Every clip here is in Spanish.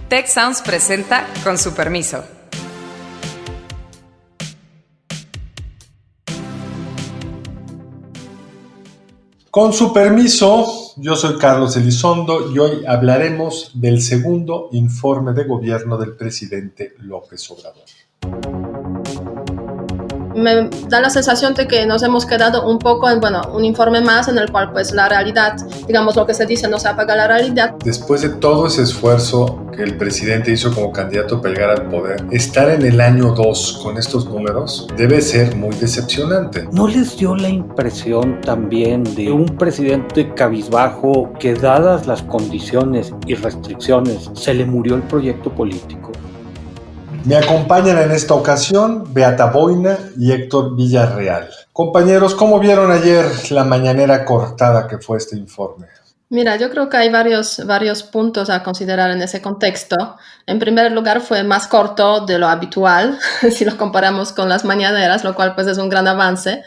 Tech Sounds presenta Con su permiso. Con su permiso, yo soy Carlos Elizondo y hoy hablaremos del segundo informe de gobierno del presidente López Obrador. Me da la sensación de que nos hemos quedado un poco en, un informe más en el cual pues la realidad, digamos lo que se dice, no se apaga la realidad. Después de todo ese esfuerzo que el presidente hizo como candidato para llegar al poder, estar en el año 2 con estos números debe ser muy decepcionante. ¿No les dio la impresión también de un presidente cabizbajo que, dadas las condiciones y restricciones, se le murió el proyecto político? Me acompañan en esta ocasión Beata Boina y Héctor Villarreal. Compañeros, ¿cómo vieron ayer la mañanera cortada que fue este informe? Mira, yo creo que hay varios puntos a considerar en ese contexto. En primer lugar, fue más corto de lo habitual, si lo comparamos con las mañaneras, lo cual pues es un gran avance.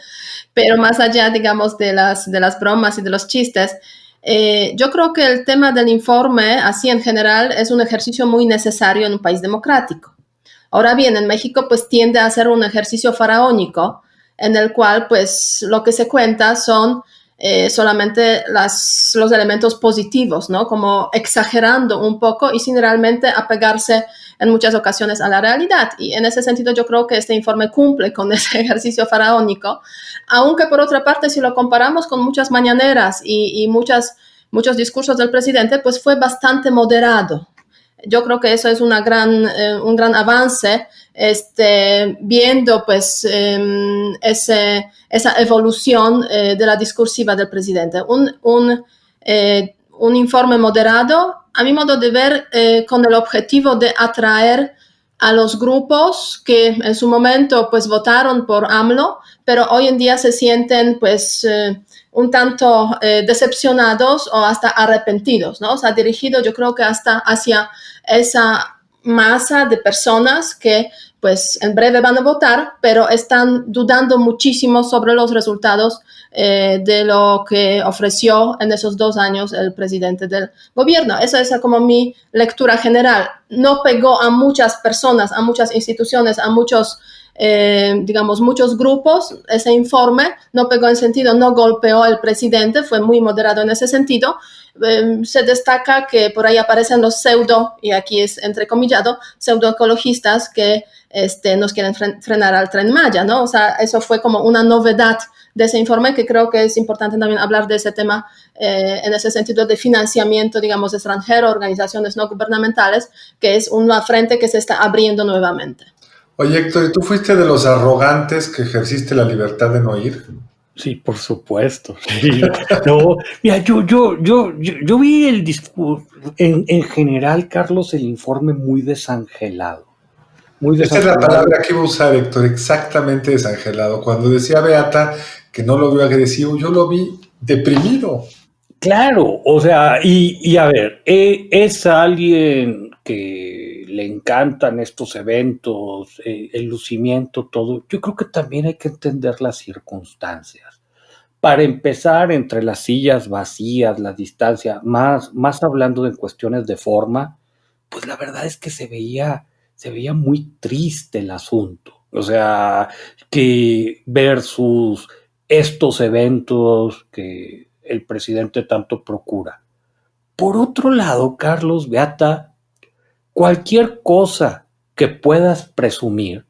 Pero más allá, digamos, de las bromas y de los chistes, yo creo que el tema del informe, así en general, es un ejercicio muy necesario en un país democrático. Ahora bien, en México pues tiende a ser un ejercicio faraónico en el cual pues lo que se cuenta son solamente los elementos positivos, ¿no? Como exagerando un poco y sin realmente apegarse en muchas ocasiones a la realidad. Y en ese sentido yo creo que este informe cumple con ese ejercicio faraónico, aunque por otra parte si lo comparamos con muchas mañaneras y muchos discursos del presidente, pues fue bastante moderado. Yo creo que eso es un gran avance, viendo pues esa evolución de la discursiva del presidente. Un informe moderado, a mi modo de ver, con el objetivo de atraer a los grupos que en su momento pues votaron por AMLO, pero hoy en día se sienten pues un tanto decepcionados o hasta arrepentidos, ¿no? O sea, dirigido yo creo que hasta hacia esa masa de personas que pues en breve van a votar, pero están dudando muchísimo sobre los resultados de lo que ofreció en esos 2 años el presidente del gobierno. Esa es como mi lectura general. No pegó a muchas personas, a muchas instituciones, a muchos grupos. Ese informe no pegó en sentido, no golpeó al presidente, fue muy moderado en ese sentido. Se destaca que por ahí aparecen los y aquí es entrecomillado, pseudoecologistas que nos quieren frenar al Tren Maya, ¿no? O sea, eso fue como una novedad de ese informe, que creo que es importante también hablar de ese tema en ese sentido de financiamiento, digamos, extranjero, organizaciones no gubernamentales, que es una frente que se está abriendo nuevamente. Oye, Héctor, ¿y tú fuiste de los arrogantes que ejerciste la libertad de no ir? Sí, por supuesto. Sí. No, mira, yo vi el discurso, en general, Carlos, el informe muy desangelado. Esa es la palabra que iba a usar, Héctor, exactamente desangelado. Cuando decía Beata que no lo vio agresivo, yo lo vi deprimido. Claro, o sea, y a ver, es alguien que le encantan estos eventos, el lucimiento, todo. Yo creo que también hay que entender las circunstancias. Para empezar, entre las sillas vacías, la distancia, más hablando de cuestiones de forma, pues la verdad es que se veía muy triste el asunto. O sea, que versus estos eventos que el presidente tanto procura. Por otro lado, Carlos, Beata, cualquier cosa que puedas presumir,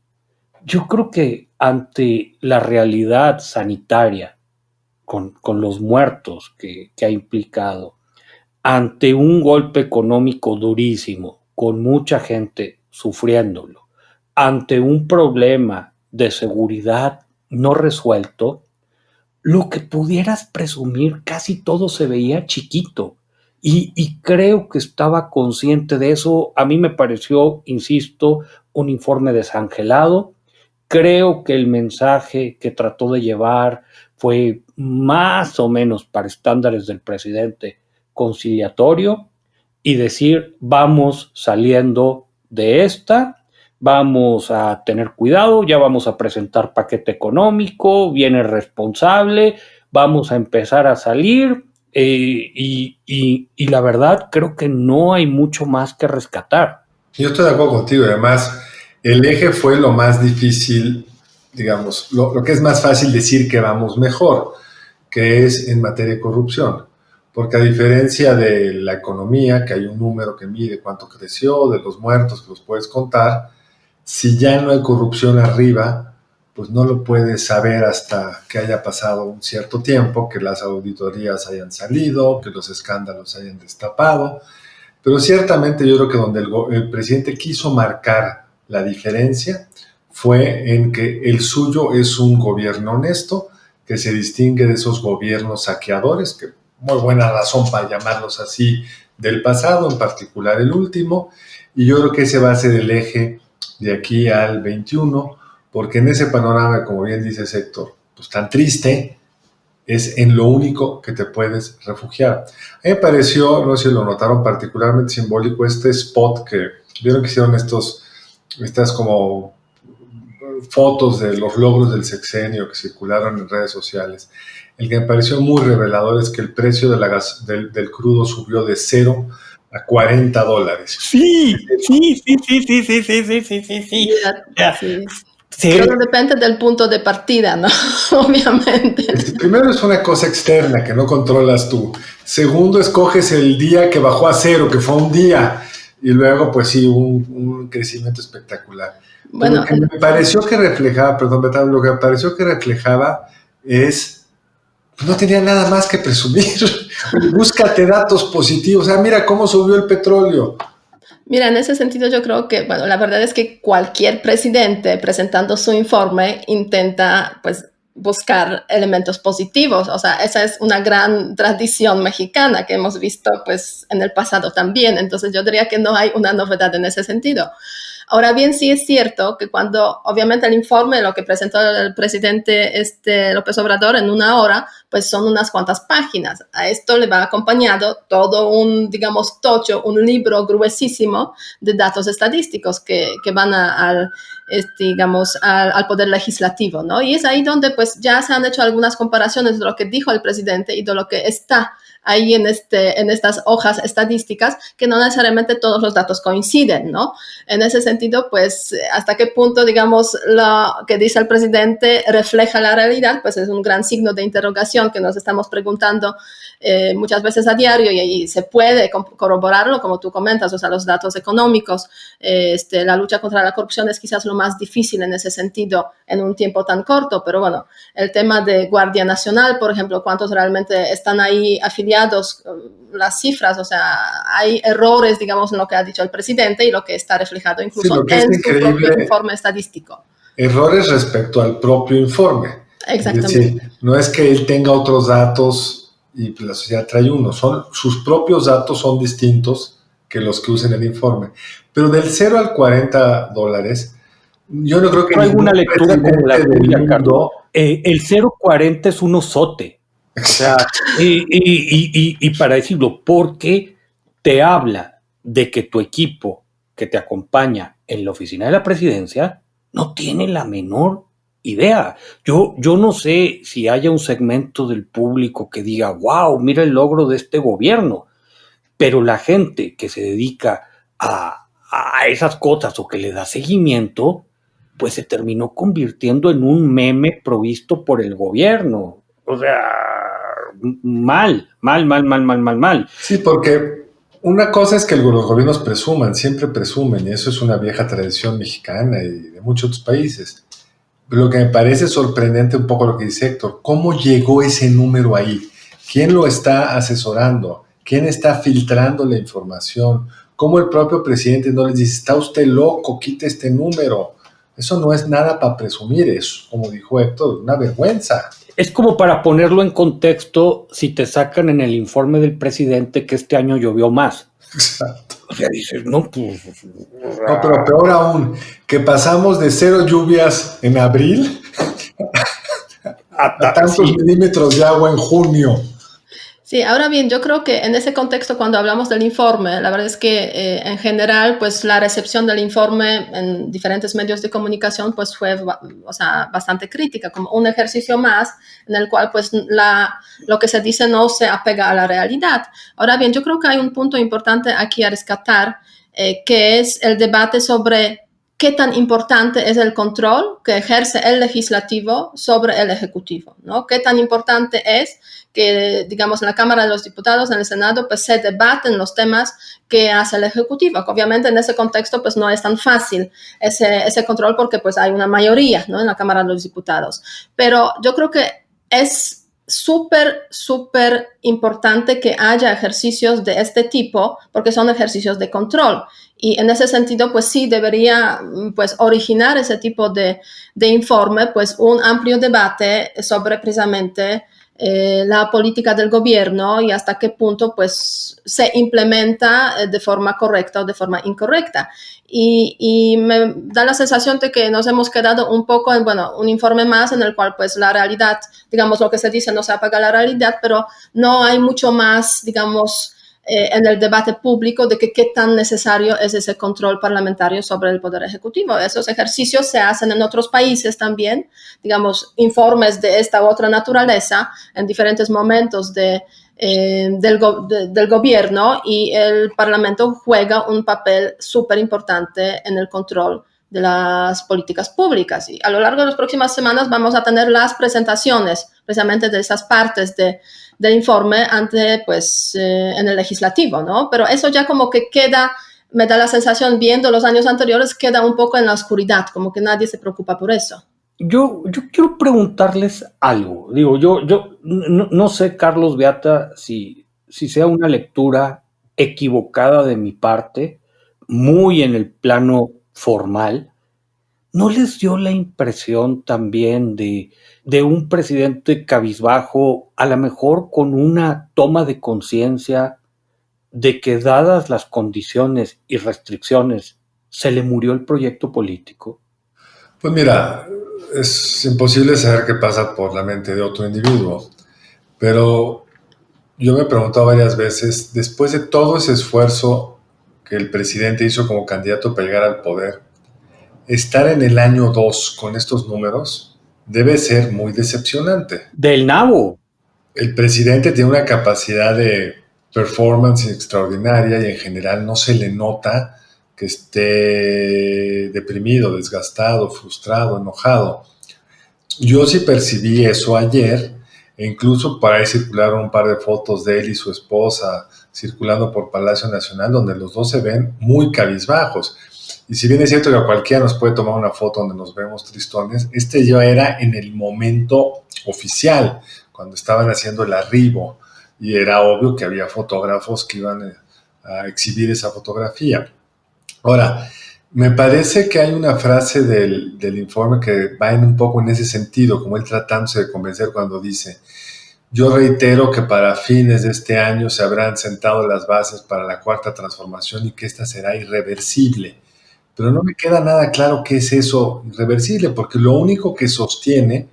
yo creo que ante la realidad sanitaria, con los muertos que ha implicado, ante un golpe económico durísimo, con mucha gente sufriéndolo, ante un problema de seguridad no resuelto, lo que pudieras presumir casi todo se veía chiquito. Y creo que estaba consciente de eso. A mí me pareció, insisto, un informe desangelado. Creo que el mensaje que trató de llevar fue más o menos para estándares del presidente conciliatorio y decir vamos saliendo de esta, vamos a tener cuidado, ya vamos a presentar paquete económico, viene responsable, vamos a empezar a salir y la verdad creo que no hay mucho más que rescatar. Yo estoy de acuerdo contigo. Además, el eje fue lo más difícil, digamos, lo que es más fácil decir que vamos mejor, que es en materia de corrupción. Porque a diferencia de la economía, que hay un número que mide cuánto creció, de los muertos que los puedes contar, si ya no hay corrupción arriba, pues no lo puedes saber hasta que haya pasado un cierto tiempo, que las auditorías hayan salido, que los escándalos hayan destapado. Pero ciertamente yo creo que donde el presidente quiso marcar la diferencia fue en que el suyo es un gobierno honesto, que se distingue de esos gobiernos saqueadores, que muy buena razón para llamarlos así, del pasado, en particular el último, y yo creo que ese va a ser el eje de aquí al 21, porque en ese panorama, como bien dice Héctor, pues tan triste, es en lo único que te puedes refugiar. A mí me pareció, no sé si lo notaron, particularmente simbólico este spot que vieron que hicieron estas como fotos de los logros del sexenio que circularon en redes sociales. El que me pareció muy revelador es que el precio del crudo subió de $0 a $40. Sí, sí, sí, sí, sí, sí, sí, sí, sí, sí, sí. Ya, sí. Sí. Todo depende del punto de partida, ¿no? Obviamente. Primero es una cosa externa que no controlas tú. Segundo, escoges el día que bajó a 0, que fue un día. Y luego, pues sí, un crecimiento espectacular. Bueno, lo que me pareció que reflejaba, perdón, Betán, lo que me pareció que reflejaba es, pues no tenía nada más que presumir. Búscate datos positivos. Mira cómo subió el petróleo. Mira, en ese sentido yo creo que, bueno, la verdad es que cualquier presidente presentando su informe intenta, pues, buscar elementos positivos. O sea, esa es una gran tradición mexicana que hemos visto, pues, en el pasado también. Entonces yo diría que no hay una novedad en ese sentido. Ahora bien, sí es cierto que cuando, obviamente, el informe, lo que presentó el presidente López Obrador en 1 hora, pues son unas cuantas páginas. A esto le va acompañado todo un, digamos, tocho, un libro gruesísimo de datos estadísticos que van al Poder Legislativo, ¿no? Y es ahí donde, pues, ya se han hecho algunas comparaciones de lo que dijo el presidente y de lo que está ahí en estas hojas estadísticas, que no necesariamente todos los datos coinciden, ¿no? En ese sentido, pues, hasta qué punto, digamos, lo que dice el presidente refleja la realidad, pues es un gran signo de interrogación que nos estamos preguntando muchas veces a diario, y se puede corroborarlo, como tú comentas, o sea, los datos económicos, la lucha contra la corrupción es quizás lo más difícil en ese sentido en un tiempo tan corto, pero bueno, el tema de Guardia Nacional, por ejemplo, cuántos realmente están ahí afiliados, las cifras, o sea, hay errores, digamos, en lo que ha dicho el presidente y lo que está reflejado incluso en su propio informe estadístico. Errores respecto al propio informe. Exactamente. Es decir, no es que él tenga otros datos y la sociedad trae uno, sus propios datos son distintos que los que usan el informe. Pero del 0 al $40, yo no creo que traigo una lectura como la tuya, Carlos. El 0.40 es un osote. O sea, y para decirlo, porque te habla de que tu equipo que te acompaña en la oficina de la presidencia no tiene la menor idea. Yo no sé si haya un segmento del público que diga, wow, mira el logro de este gobierno, pero la gente que se dedica a esas cosas o que le da seguimiento, pues se terminó convirtiendo en un meme provisto por el gobierno. O sea, mal. Sí, porque una cosa es que los gobiernos presuman, siempre presumen, y eso es una vieja tradición mexicana y de muchos otros países. Lo que me parece sorprendente un poco lo que dice Héctor, ¿cómo llegó ese número ahí? ¿Quién lo está asesorando? ¿Quién está filtrando la información? ¿Cómo el propio presidente no les dice, está usted loco, quite este número? Eso no es nada para presumir, eso, como dijo Héctor, una vergüenza. Es como para ponerlo en contexto, si te sacan en el informe del presidente que este año llovió más. Exacto. O sea, dices, no, pues... No, pero peor aún, que pasamos de 0 lluvias en abril a tantos milímetros de agua en junio. Sí, ahora bien, yo creo que en ese contexto, cuando hablamos del informe, la verdad es que en general, pues la recepción del informe en diferentes medios de comunicación, pues fue, o sea, bastante crítica, como un ejercicio más en el cual, pues, lo que se dice no se apega a la realidad. Ahora bien, yo creo que hay un punto importante aquí a rescatar, que es el debate sobre qué tan importante es el control que ejerce el legislativo sobre el ejecutivo, ¿no? Qué tan importante es que, digamos, en la Cámara de los Diputados, en el Senado, pues se debaten los temas que hace el ejecutivo, que obviamente en ese contexto pues no es tan fácil ese control porque pues hay una mayoría, ¿no?, en la Cámara de los Diputados. Pero yo creo que es súper importante que haya ejercicios de este tipo porque son ejercicios de control. Y en ese sentido, pues sí debería pues originar ese tipo de informe, pues un amplio debate sobre precisamente la política del gobierno y hasta qué punto pues se implementa de forma correcta o de forma incorrecta. Y me da la sensación de que nos hemos quedado un poco en, bueno, un informe más en el cual pues la realidad, digamos, lo que se dice no se apaga la realidad, pero no hay mucho más, digamos, en el debate público de que qué tan necesario es ese control parlamentario sobre el Poder Ejecutivo. Esos ejercicios se hacen en otros países también, digamos, informes de esta u otra naturaleza en diferentes momentos del gobierno, y el Parlamento juega un papel súper importante en el control de las políticas públicas. Y a lo largo de las próximas semanas vamos a tener las presentaciones precisamente de esas partes del informe ante, pues, en el legislativo, ¿no? Pero eso ya como que queda, me da la sensación, viendo los años anteriores, queda un poco en la oscuridad, como que nadie se preocupa por eso. Yo quiero preguntarles algo. Digo, yo no sé, Carlos, Beata, si sea una lectura equivocada de mi parte, muy en el plano formal. ¿No les dio la impresión también de un presidente cabizbajo, a lo mejor con una toma de conciencia de que, dadas las condiciones y restricciones, se le murió el proyecto político? Pues mira, es imposible saber qué pasa por la mente de otro individuo, pero yo me he preguntado varias veces, después de todo ese esfuerzo que el presidente hizo como candidato para llegar al poder, estar en el año 2 con estos números debe ser muy decepcionante. Del nabo. El presidente tiene una capacidad de performance extraordinaria y en general no se le nota que esté deprimido, desgastado, frustrado, enojado. Yo sí percibí eso ayer, e incluso por ahí circularon un par de fotos de él y su esposa circulando por Palacio Nacional, donde los dos se ven muy cabizbajos. Y si bien es cierto que a cualquiera nos puede tomar una foto donde nos vemos tristones, este ya era en el momento oficial, cuando estaban haciendo el arribo, y era obvio que había fotógrafos que iban a exhibir esa fotografía. Ahora, me parece que hay una frase del informe que va un poco en ese sentido, como él tratándose de convencer cuando dice: yo reitero que para fines de este año se habrán sentado las bases para la cuarta transformación y que esta será irreversible. Pero no me queda nada claro qué es eso irreversible, porque lo único que sostiene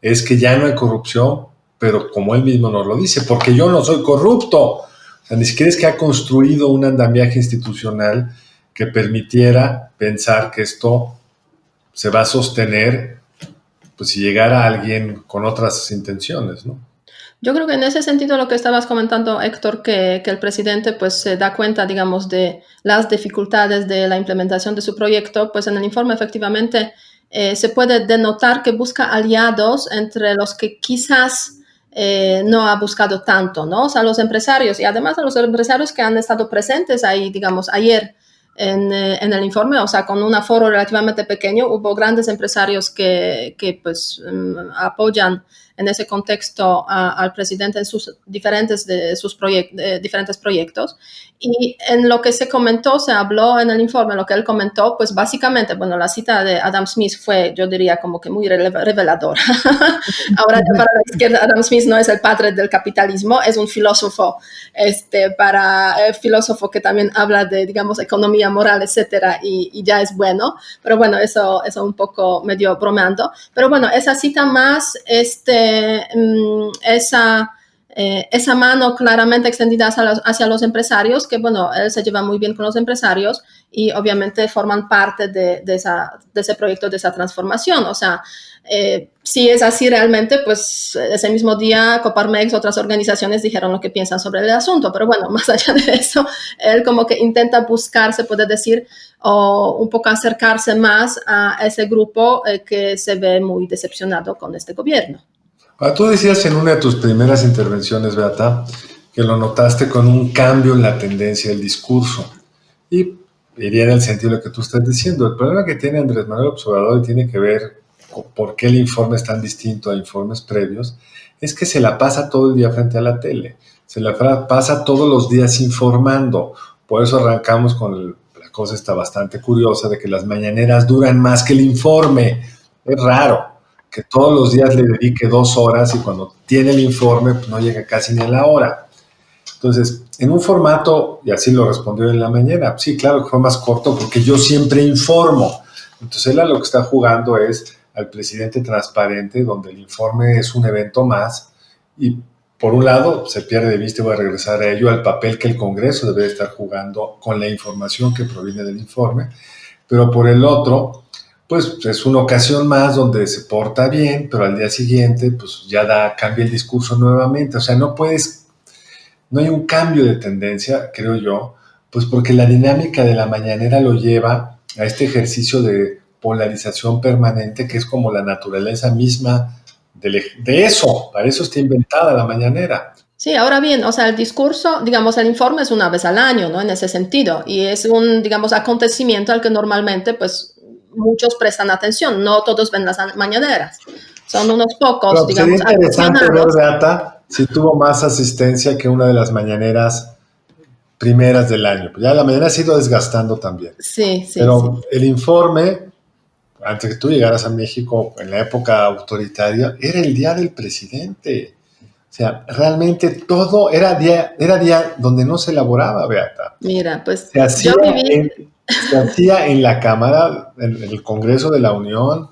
es que ya no hay corrupción, pero como él mismo nos lo dice, porque yo no soy corrupto. O sea, ni siquiera es que ha construido un andamiaje institucional que permitiera pensar que esto se va a sostener, pues si llegara alguien con otras intenciones, ¿no? Yo creo que en ese sentido lo que estabas comentando, Héctor, que el presidente pues se da cuenta, digamos, de las dificultades de la implementación de su proyecto, pues en el informe efectivamente se puede denotar que busca aliados entre los que quizás no ha buscado tanto, ¿no? O sea, los empresarios, y además a los empresarios que han estado presentes ahí, digamos, ayer en el informe, o sea, con un aforo relativamente pequeño, hubo grandes empresarios que pues apoyan en ese contexto al presidente en sus diferentes proyectos. Y en lo que se comentó, se habló en el informe, lo que él comentó, pues básicamente, bueno, la cita de Adam Smith fue, yo diría, como que muy reveladora. Ahora, para la izquierda, Adam Smith no es el padre del capitalismo, es un filósofo, filósofo que también habla de, digamos, economía moral, etcétera, y ya es bueno. Pero bueno, eso un poco medio bromeando. Pero bueno, esa cita más, esa mano claramente extendida hacia los empresarios, que bueno, él se lleva muy bien con los empresarios y obviamente forman parte de ese proyecto, de esa transformación. O sea, si es así realmente, pues ese mismo día Coparmex, otras organizaciones dijeron lo que piensan sobre el asunto, pero bueno, más allá de eso, él como que intenta buscar, se puede decir, o un poco acercarse más a ese grupo que se ve muy decepcionado con este gobierno. Ahora, tú decías en una de tus primeras intervenciones, Beata, que lo notaste con un cambio en la tendencia del discurso. Y iría en el sentido de lo que tú estás diciendo. El problema que tiene Andrés Manuel López Obrador y tiene que ver con por qué el informe es tan distinto a informes previos, es que se la pasa todo el día frente a la tele. Se la pasa todos los días informando. Por eso arrancamos con la cosa esta bastante curiosa de que las mañaneras duran más que el informe. Es raro que todos los días le dedique 2 horas y cuando tiene el informe pues no llega casi ni a la hora. Entonces, en un formato, y así lo respondió en la mañana, sí, claro que fue más corto porque yo siempre informo. Entonces, él a lo que está jugando es al presidente transparente, donde el informe es un evento más y por un lado se pierde de vista, y voy a regresar a ello, al papel que el Congreso debe estar jugando con la información que proviene del informe, pero por el otro, pues es una ocasión más donde se porta bien, pero al día siguiente pues ya cambia el discurso nuevamente. O sea, no hay un cambio de tendencia, creo yo, pues porque la dinámica de la mañanera lo lleva a este ejercicio de polarización permanente que es como la naturaleza misma de eso. Para eso está inventada la mañanera. Sí, ahora bien, o sea, el discurso, digamos, el informe es una vez al año, ¿no? En ese sentido, y es un, digamos, acontecimiento al que normalmente, pues, muchos prestan atención, no todos ven las mañaneras, son unos pocos, pero digamos, sería interesante ver, Beata, si tuvo más asistencia que una de las mañaneras primeras del año. Ya la mañana se ha ido desgastando también. Sí, sí, pero sí. el informe, antes que tú llegaras a México en la época autoritaria, era el día del presidente. O sea, realmente todo era día donde no se elaboraba, Beata. Mira, pues Se hacía, yo viví, se hacía en la Cámara, en el Congreso de la Unión,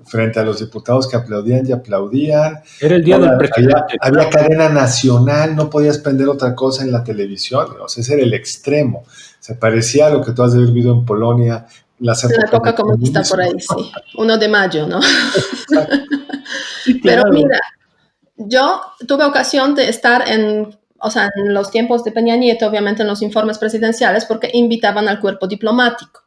frente a los diputados que aplaudían y aplaudían. Era el día del presidente. Había cadena nacional, no podías prender otra cosa en la televisión. O sea, ese era el extremo. Se parecía a lo que tú has vivido en Polonia, las la épocas época de comunista por ahí, comunismo. sí, 1 de mayo, ¿no? Sí, Pero claro. mira, yo tuve ocasión de estar o sea, en los tiempos de Peña Nieto, obviamente en los informes presidenciales, porque invitaban al cuerpo diplomático.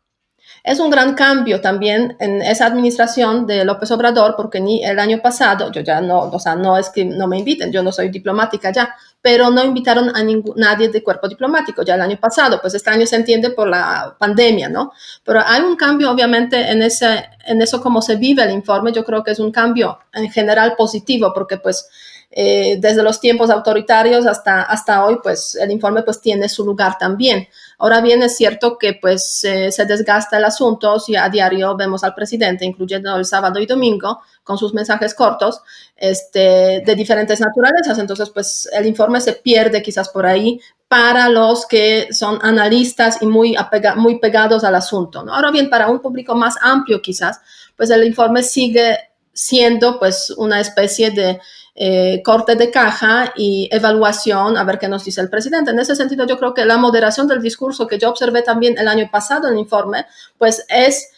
Es un gran cambio también en esa administración de López Obrador, porque ni el año pasado, yo ya no, o sea, no es que no me inviten, yo no soy diplomática ya, pero no invitaron a nadie de cuerpo diplomático ya el año pasado, pues este año se entiende por la pandemia, ¿no? Pero hay un cambio obviamente en eso como se vive el informe, yo creo que es un cambio en general positivo, porque pues desde los tiempos autoritarios hasta hoy, pues el informe pues tiene su lugar también. Ahora bien, es cierto que pues se desgasta el asunto si a diario vemos al presidente, incluyendo el sábado y domingo, con sus mensajes cortos de diferentes naturalezas. Entonces, pues el informe se pierde quizás por ahí para los que son analistas y muy pegados al asunto, ¿no? Ahora bien, para un público más amplio quizás, pues el informe sigue siendo pues una especie de corte de caja y evaluación a ver qué nos dice el presidente. En ese sentido, yo creo que la moderación del discurso que yo observé también el año pasado en el informe, pues es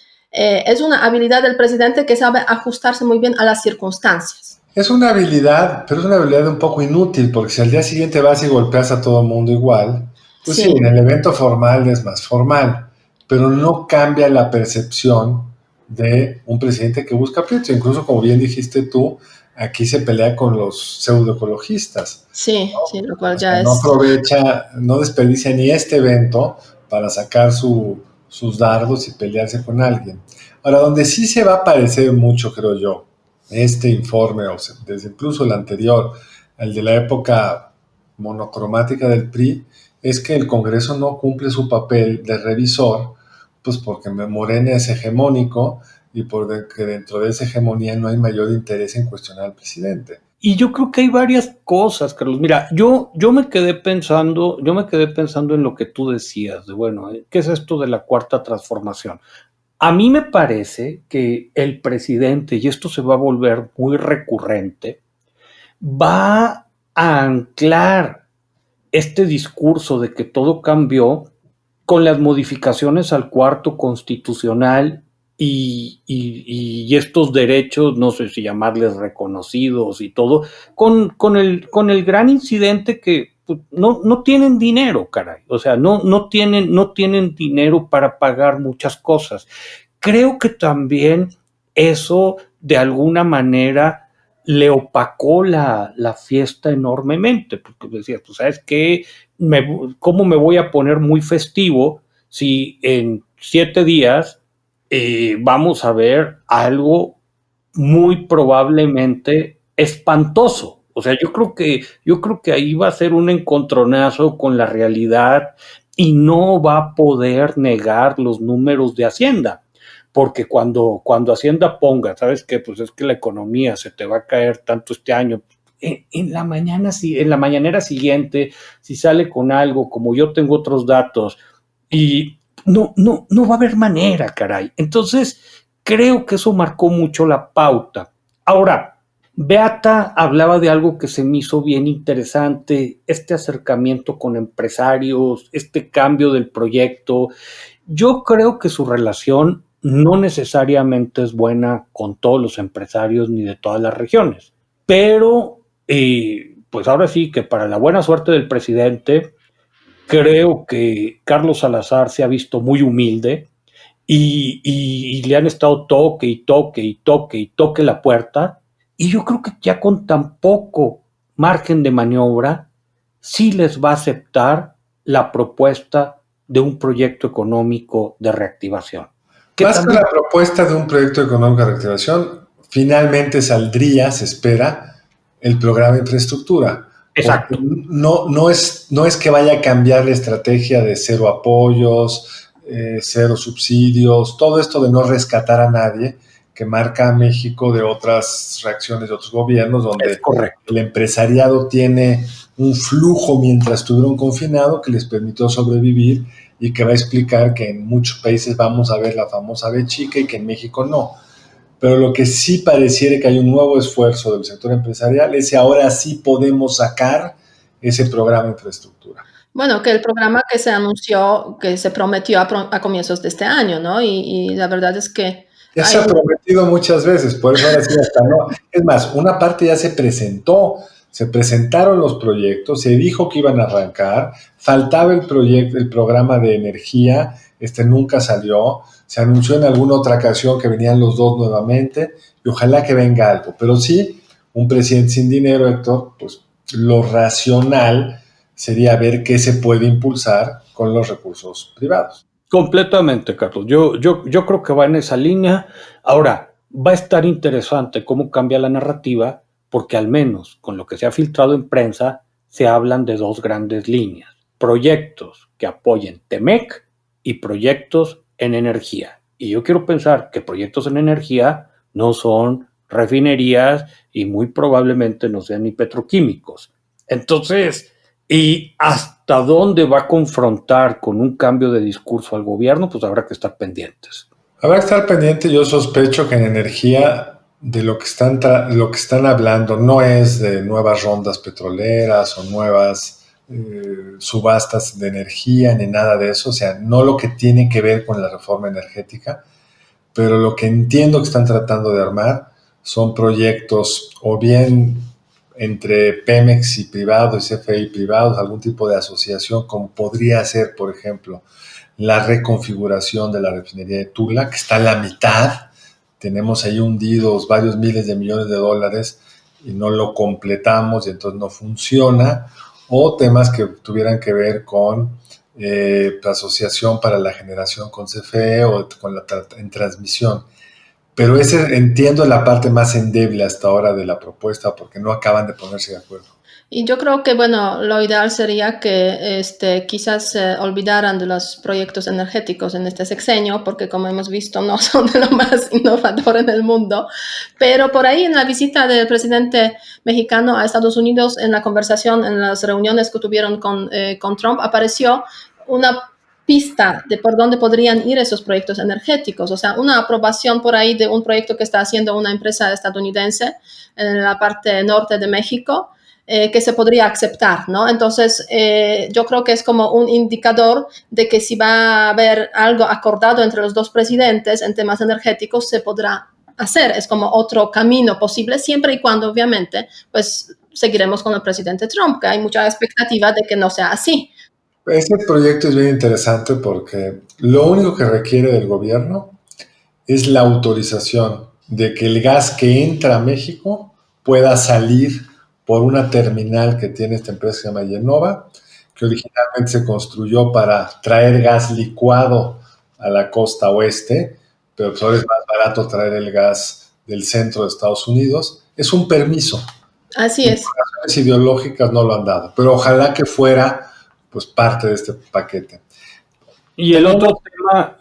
una habilidad del presidente que sabe ajustarse muy bien a las circunstancias. Es una habilidad, pero es una habilidad un poco inútil, porque si al día siguiente vas y golpeas a todo el mundo igual, pues sí, en el evento formal es más formal, pero no cambia la percepción de un presidente que busca pleito. Incluso, como bien dijiste tú, aquí se pelea con los pseudoecologistas. Sí, ¿No? sí, lo cual O ya sea, es... no aprovecha, no desperdicia ni este evento para sacar sus dardos y pelearse con alguien. Ahora, donde sí se va a parecer mucho, creo yo, este informe, o sea, desde incluso el anterior, el de la época monocromática del PRI, es que el Congreso no cumple su papel de revisor, pues porque Morena es hegemónico y porque dentro de esa hegemonía no hay mayor interés en cuestionar al presidente. Y yo creo que hay varias cosas, Carlos. Mira, yo me quedé pensando en lo que tú decías, de bueno, ¿qué es esto de la cuarta transformación? A mí me parece que el presidente, y esto se va a volver muy recurrente, va a anclar este discurso de que todo cambió con las modificaciones al cuarto constitucional y estos derechos, no sé si llamarles reconocidos y todo, con el gran incidente que pues, no tienen dinero, caray. O sea, no tienen dinero para pagar muchas cosas. Creo que también eso de alguna manera le opacó la fiesta enormemente, porque decía, pues, ¿sabes qué? ¿Cómo me voy a poner muy festivo si en 7 días vamos a ver algo muy probablemente espantoso? O sea, yo creo que ahí va a ser un encontronazo con la realidad y no va a poder negar los números de Hacienda. Porque cuando Hacienda ponga, ¿sabes qué? Pues es que la economía se te va a caer tanto este año. En la mañanera siguiente, si sale con algo, como yo tengo otros datos, y no va a haber manera, caray. Entonces, creo que eso marcó mucho la pauta. Ahora, Beata hablaba de algo que se me hizo bien interesante, este acercamiento con empresarios, este cambio del proyecto. Yo creo que su relación no necesariamente es buena con todos los empresarios ni de todas las regiones, pero pues ahora sí que para la buena suerte del presidente, creo que Carlos Salazar se ha visto muy humilde y le han estado toque y toque y toque y toque la puerta, y yo creo que ya con tan poco margen de maniobra, sí les va a aceptar la propuesta de un proyecto económico de reactivación. Más que la propuesta de un proyecto económico de reactivación, finalmente saldría, se espera, el programa de infraestructura. Exacto. No es que vaya a cambiar la estrategia de cero apoyos, cero subsidios, todo esto de no rescatar a nadie, que marca a México de otras reacciones de otros gobiernos, donde el empresariado tiene un flujo mientras estuvieron confinados que les permitió sobrevivir y que va a explicar que en muchos países vamos a ver la famosa B chica y que en México no. Pero lo que sí pareciera que hay un nuevo esfuerzo del sector empresarial es que ahora sí podemos sacar ese programa de infraestructura. Bueno, que el programa que se anunció, que se prometió a comienzos de este año, ¿no? Y la verdad es que... Ya se ha prometido muchas veces, por eso ahora sí hasta no. Es más, una parte ya se presentó, se presentaron los proyectos, se dijo que iban a arrancar, faltaba el programa de energía, nunca salió, se anunció en alguna otra ocasión que venían los dos nuevamente, y ojalá que venga algo. Pero sí, un presidente sin dinero, Héctor, pues lo racional sería ver qué se puede impulsar con los recursos privados. Completamente, Carlos. Yo creo que va en esa línea. Ahora, va a estar interesante cómo cambia la narrativa, porque al menos con lo que se ha filtrado en prensa, se hablan de dos grandes líneas. Proyectos que apoyen Temec y proyectos en energía. Y yo quiero pensar que proyectos en energía no son refinerías y muy probablemente no sean ni petroquímicos. Entonces, y hasta dónde va a confrontar con un cambio de discurso al gobierno, pues habrá que estar pendientes. Habrá que estar pendiente. Yo sospecho que en energía de lo que están hablando no es de nuevas rondas petroleras o nuevas subastas de energía ni nada de eso, o sea, no lo que tiene que ver con la reforma energética, pero lo que entiendo que están tratando de armar son proyectos o bien entre Pemex y privados y CFE y privados, algún tipo de asociación, como podría ser, por ejemplo, la reconfiguración de la refinería de Tula, que está a la mitad. Tenemos ahí hundidos varios miles de millones de dólares y no lo completamos y entonces no funciona. O temas que tuvieran que ver con la asociación para la generación con CFE o con en transmisión. Pero entiendo la parte más endeble hasta ahora de la propuesta porque no acaban de ponerse de acuerdo. Y yo creo que, bueno, lo ideal sería que quizás se olvidaran de los proyectos energéticos en este sexenio, porque como hemos visto no son de lo más innovador en el mundo. Pero por ahí en la visita del presidente mexicano a Estados Unidos, en la conversación, en las reuniones que tuvieron con Trump, apareció una pista de por dónde podrían ir esos proyectos energéticos, o sea, una aprobación por ahí de un proyecto que está haciendo una empresa estadounidense en la parte norte de México, que se podría aceptar, ¿no? Entonces, yo creo que es como un indicador de que si va a haber algo acordado entre los dos presidentes en temas energéticos, se podrá hacer. Es como otro camino posible, siempre y cuando, obviamente, pues seguiremos con el presidente Trump, que hay mucha expectativa de que no sea así. Este proyecto es bien interesante porque lo único que requiere del gobierno es la autorización de que el gas que entra a México pueda salir por una terminal que tiene esta empresa que se llama Yenova, que originalmente se construyó para traer gas licuado a la costa oeste, pero pues ahora es más barato traer el gas del centro de Estados Unidos. Es un permiso. Así es. Por razones ideológicas no lo han dado, pero ojalá que fuera pues parte de este paquete. Y el otro tema,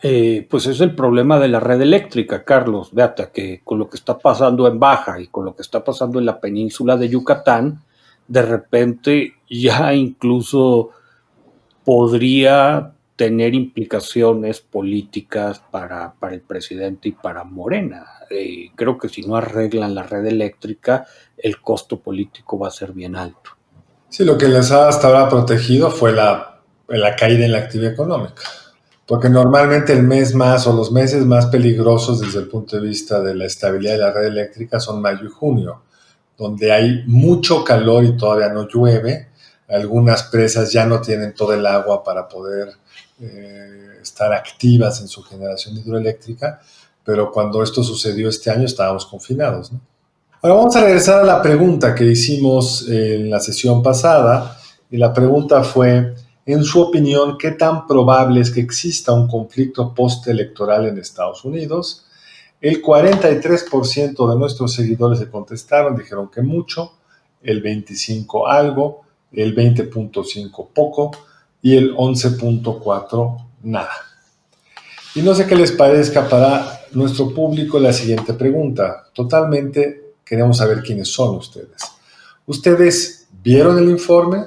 pues es el problema de la red eléctrica, Carlos Beata, que con lo que está pasando en Baja y con lo que está pasando en la península de Yucatán, de repente ya incluso podría tener implicaciones políticas para el presidente y para Morena. Creo que si no arreglan la red eléctrica, el costo político va a ser bien alto. Sí, lo que les ha hasta ahora protegido fue la caída en la actividad económica, porque normalmente el mes más o los meses más peligrosos desde el punto de vista de la estabilidad de la red eléctrica son mayo y junio, donde hay mucho calor y todavía no llueve. Algunas presas ya no tienen todo el agua para poder estar activas en su generación hidroeléctrica, pero cuando esto sucedió este año estábamos confinados, ¿no? Ahora vamos a regresar a la pregunta que hicimos en la sesión pasada, y la pregunta fue, en su opinión, ¿qué tan probable es que exista un conflicto postelectoral en Estados Unidos? El 43% de nuestros seguidores se contestaron, dijeron que mucho, el 25% algo, el 20.5% poco y el 11.4% nada. Y no sé qué les parezca para nuestro público la siguiente pregunta. Totalmente queremos saber quiénes son ustedes. ¿Ustedes vieron el informe?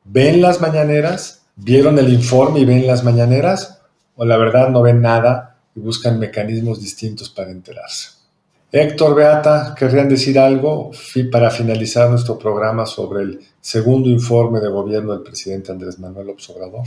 ¿Ven las mañaneras? ¿Vieron el informe y ven las mañaneras? ¿O la verdad no ven nada y buscan mecanismos distintos para enterarse? Héctor, Beata, ¿querrían decir algo para finalizar nuestro programa sobre el segundo informe de gobierno del presidente Andrés Manuel López Obrador?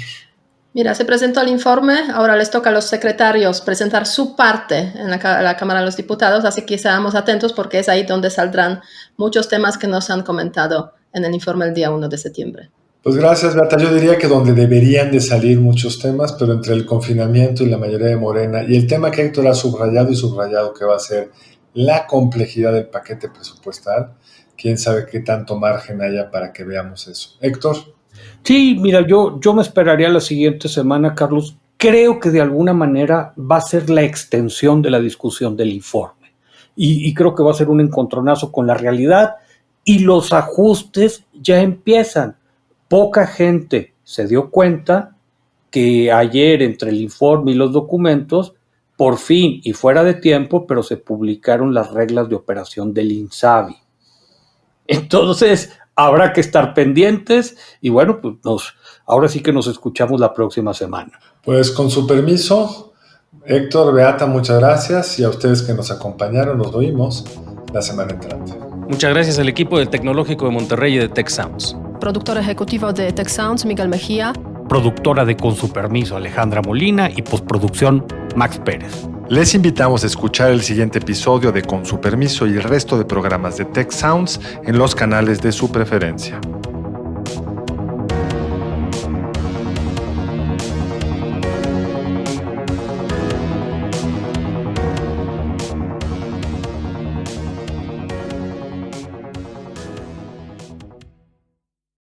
Mira, se presentó el informe, ahora les toca a los secretarios presentar su parte en la Cámara de los Diputados, así que seamos atentos porque es ahí donde saldrán muchos temas que nos han comentado en el informe el día 1 de septiembre. Pues gracias, Beata. Yo diría que donde deberían de salir muchos temas, pero entre el confinamiento y la mayoría de Morena, y el tema que Héctor ha subrayado que va a ser la complejidad del paquete presupuestal, quién sabe qué tanto margen haya para que veamos eso. Héctor. Sí, mira, yo me esperaría la siguiente semana, Carlos. Creo que de alguna manera va a ser la extensión de la discusión del informe. Y creo que va a ser un encontronazo con la realidad y los ajustes ya empiezan. Poca gente se dio cuenta que ayer entre el informe y los documentos, por fin y fuera de tiempo, pero se publicaron las reglas de operación del INSABI. Entonces, habrá que estar pendientes y bueno, pues ahora sí que nos escuchamos la próxima semana. Pues con su permiso, Héctor, Beata, muchas gracias, y a ustedes que nos acompañaron, nos oímos la semana entrante. Muchas gracias al equipo del Tecnológico de Monterrey y de Tech Sounds. Productor ejecutivo de Tech Sounds, Miguel Mejía. Productora de Con su permiso, Alejandra Molina, y postproducción, Max Pérez. Les invitamos a escuchar el siguiente episodio de Con su permiso y el resto de programas de Tech Sounds en los canales de su preferencia.